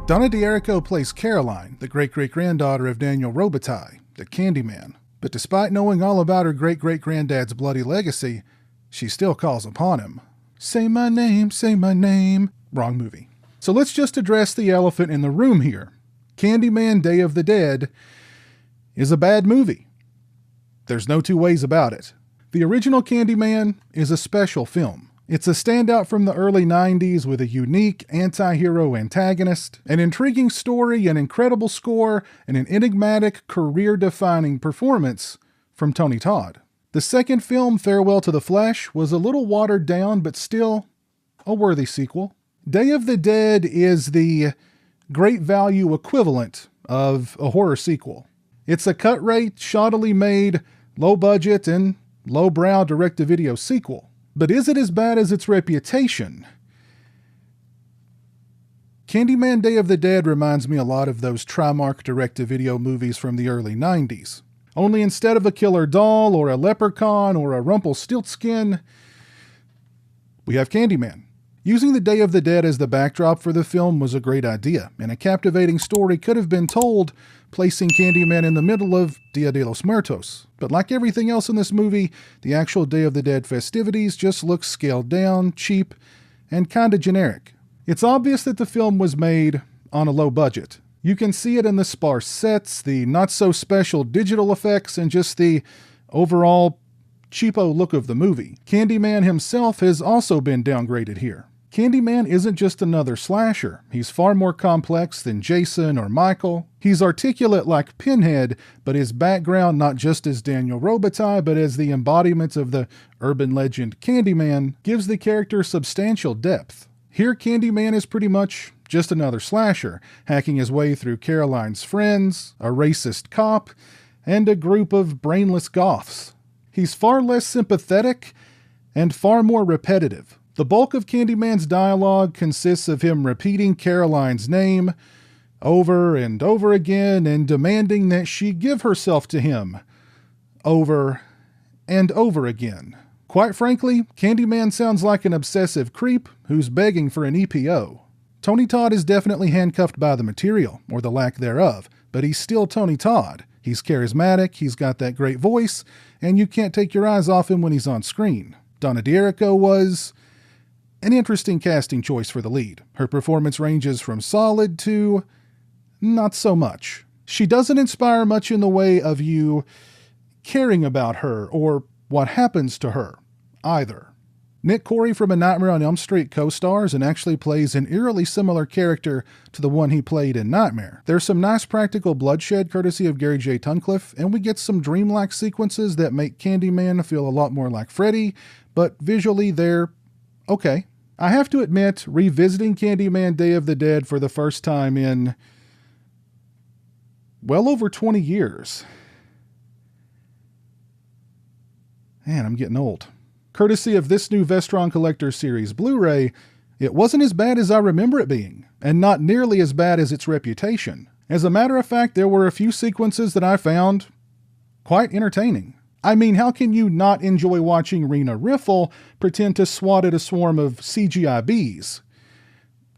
Donna plays Caroline, the great-great-granddaughter of Daniel Robitaille, the CANDYMAN. But despite knowing all about her great-great-granddad's bloody legacy, she still calls upon him. Say my name, say my name. Wrong movie. So let's just address the elephant in the room here. CANDYMAN Day of the Dead is a bad movie. There's no two ways about it. The original CANDYMAN is a special film. It's a standout from the early 90s with a unique anti-hero antagonist, an intriguing story, an incredible score, and an enigmatic, career-defining performance from Tony Todd. The second film, Farewell to the Flesh, was a little watered down, but still a worthy sequel. Day of the Dead is the great value equivalent of a horror sequel. It's a cut-rate, shoddily made, low-budget, and low-brow direct-to-video sequel. But is it as bad as its reputation? CANDYMAN Day of the Dead reminds me a lot of those Trimark direct-to-video movies from the early 90s. Only instead of a killer doll or a leprechaun or a Rumpelstiltskin, we have CANDYMAN. Using the Day of the Dead as the backdrop for the film was a great idea, and a captivating story could have been told placing CANDYMAN in the middle of Dia de los Muertos. But like everything else in this movie, the actual Day of the Dead festivities just look scaled down, cheap, and kinda generic. It's obvious that the film was made on a low budget. You can see it in the sparse sets, the not-so-special digital effects, and just the overall cheapo look of the movie. CANDYMAN himself has also been downgraded here. CANDYMAN isn't just another slasher. He's far more complex than Jason or Michael. He's articulate like Pinhead, but his background not just as Daniel Robitaille, but as the embodiment of the urban legend CANDYMAN, gives the character substantial depth. Here, CANDYMAN is pretty much just another slasher, hacking his way through Caroline's friends, a racist cop, and a group of brainless goths. He's far less sympathetic and far more repetitive. The bulk of CANDYMAN's dialogue consists of him repeating Caroline's name over and over again and demanding that she give herself to him over and over again. Quite frankly, CANDYMAN sounds like an obsessive creep who's begging for an EPO. Tony Todd is definitely handcuffed by the material, or the lack thereof, but he's still Tony Todd. He's charismatic, he's got that great voice, and you can't take your eyes off him when he's on screen. Donna was an interesting casting choice for the lead. Her performance ranges from solid to not so much. She doesn't inspire much in the way of you caring about her or what happens to her, either. Corri from A Nightmare on Elm Street co-stars and actually plays an eerily similar character to the one he played in Nightmare. There's some nice practical bloodshed courtesy of Gary J. Tunnicliffe, and we get some dreamlike sequences that make CANDYMAN feel a lot more like Freddy, but visually they're okay. I have to admit, revisiting CANDYMAN Day of the Dead for the first time in well over 20 years. Man, I'm getting old. Courtesy of this new Vestron Collector Series Blu-ray, it wasn't as bad as I remember it being, and not nearly as bad as its reputation. As a matter of fact, there were a few sequences that I found quite entertaining. I mean, how can you not enjoy watching Rena Riffle pretend to swat at a swarm of CGI bees?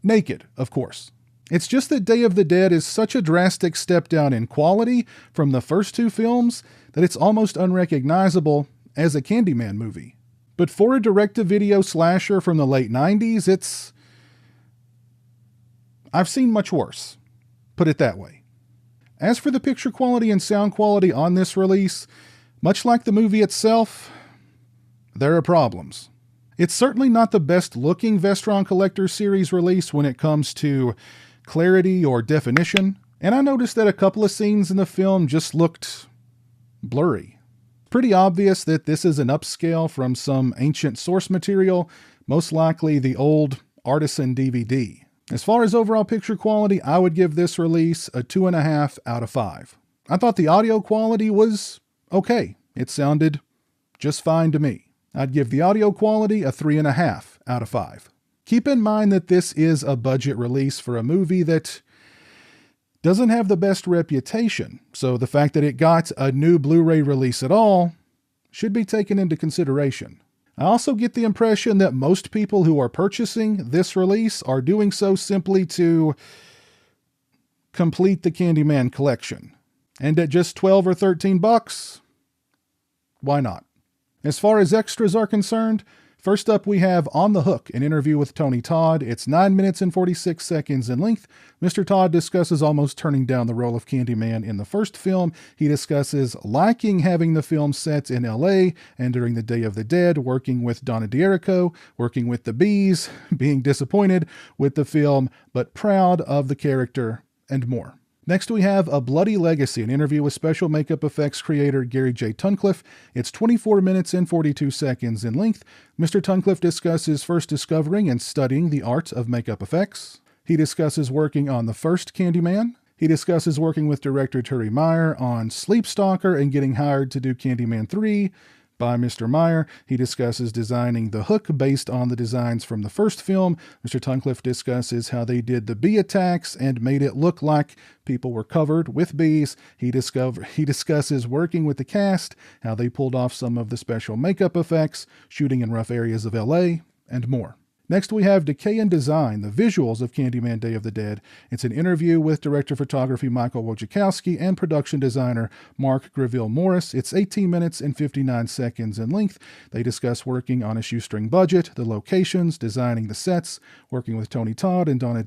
Naked, of course. It's just that Day of the Dead is such a drastic step down in quality from the first two films that it's almost unrecognizable as a CANDYMAN movie. But for a direct-to-video slasher from the late 90s, I've seen much worse. Put it that way. As for the picture quality and sound quality on this release, much like the movie itself, there are problems. It's certainly not the best-looking Vestron Collector Series release when it comes to clarity or definition, and I noticed that a couple of scenes in the film just looked blurry. Pretty obvious that this is an upscale from some ancient source material, most likely the old Artisan DVD. As far as overall picture quality, I would give this release a 2.5 out of 5. I thought the audio quality was okay. It sounded just fine to me. I'd give the audio quality a 3.5 out of 5. Keep in mind that this is a budget release for a movie that doesn't have the best reputation, so the fact that it got a new Blu-ray release at all should be taken into consideration. I also get the impression that most people who are purchasing this release are doing so simply to complete the Candyman collection. And at just $12 or $13, why not? As far as extras are concerned, first up we have On the Hook, an interview with Tony Todd. It's 9 minutes and 46 seconds in length. Mr. Todd discusses almost turning down the role of Candyman in the first film. He discusses liking having the film set in LA and during the Day of the Dead, working with Donna, working with the Bees, being disappointed with the film, but proud of the character, and more. Next, we have A Bloody Legacy, an interview with special makeup effects creator Gary J. Tunnicliffe. It's 24 minutes and 42 seconds in length. Mr. Tunnicliffe discusses first discovering and studying the art of makeup effects. He discusses working on the first Candyman. He discusses working with director Turi Meyer on Sleep Stalker and getting hired to do Candyman 3 by Mr. Meyer. He discusses designing the hook based on the designs from the first film. Mr. Tunnicliffe discusses how they did the bee attacks and made it look like people were covered with bees. He discusses working with the cast, how they pulled off some of the special makeup effects, shooting in rough areas of LA, and more. Next, we have Decay and Design, the visuals of Candyman Day of the Dead. It's an interview with director of photography Michael Wojciechowski and production designer Mark Greville Morris. It's 18 minutes and 59 seconds in length. They discuss working on a shoestring budget, the locations, designing the sets, working with Tony Todd and Donna,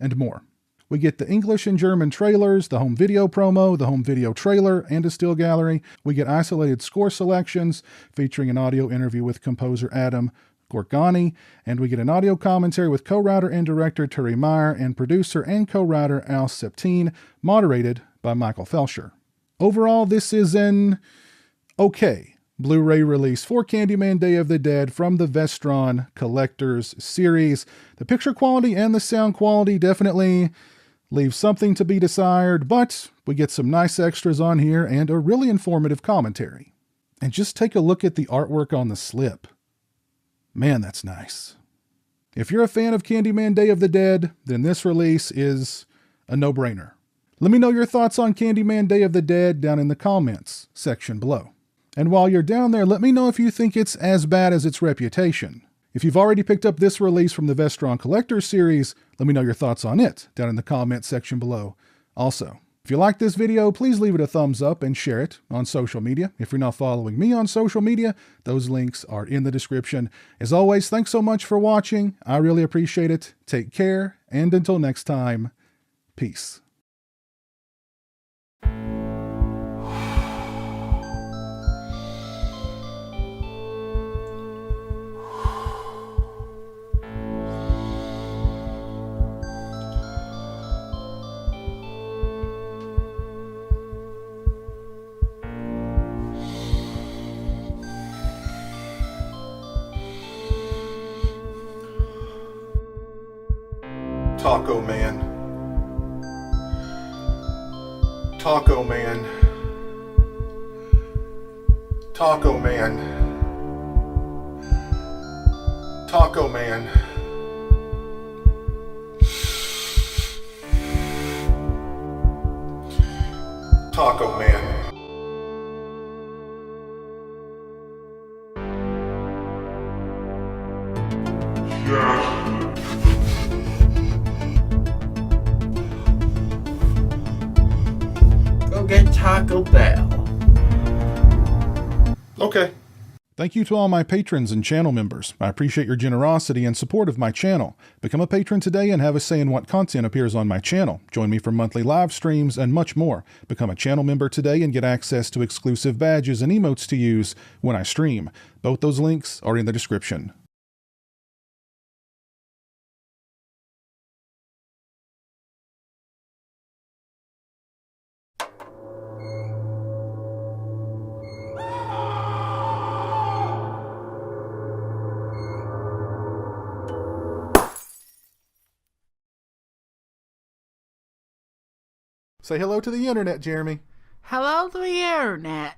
and more. We get the English and German trailers, the home video promo, the home video trailer, and a still gallery. We get isolated score selections featuring an audio interview with composer Adam Gorgani, and we get an audio commentary with co-writer and director Turi Meyer and producer and co-writer Al Septine, moderated by Michael Felsher. Overall, this is an okay Blu-ray release for Candyman Day of the Dead from the Vestron Collectors series. The picture quality and the sound quality definitely leave something to be desired, but we get some nice extras on here and a really informative commentary. And just take a look at the artwork on the slip. Man, that's nice. If you're a fan of Candyman Day of the Dead, then this release is a no-brainer. Let me know your thoughts on Candyman Day of the Dead down in the comments section below. And while you're down there, let me know if you think it's as bad as its reputation. If you've already picked up this release from the Vestron Collectors series, let me know your thoughts on it down in the comments section below. Also, if you like this video, please leave it a thumbs up and share it on social media. If you're not following me on social media, those links are in the description. As always, thanks so much for watching. I really appreciate it. Take care, and until next time, peace. Taco Man. Taco Man. Taco Man. Taco Man. Taco Man. Get Taco Bell. Okay. Thank you to all my patrons and channel members. I appreciate your generosity and support of my channel. Become a patron today and have a say in what content appears on my channel. Join me for monthly live streams and much more. Become a channel member today and get access to exclusive badges and emotes to use when I stream. Both those links are in the description. Say hello to the internet, Jeremy. Hello to the internet.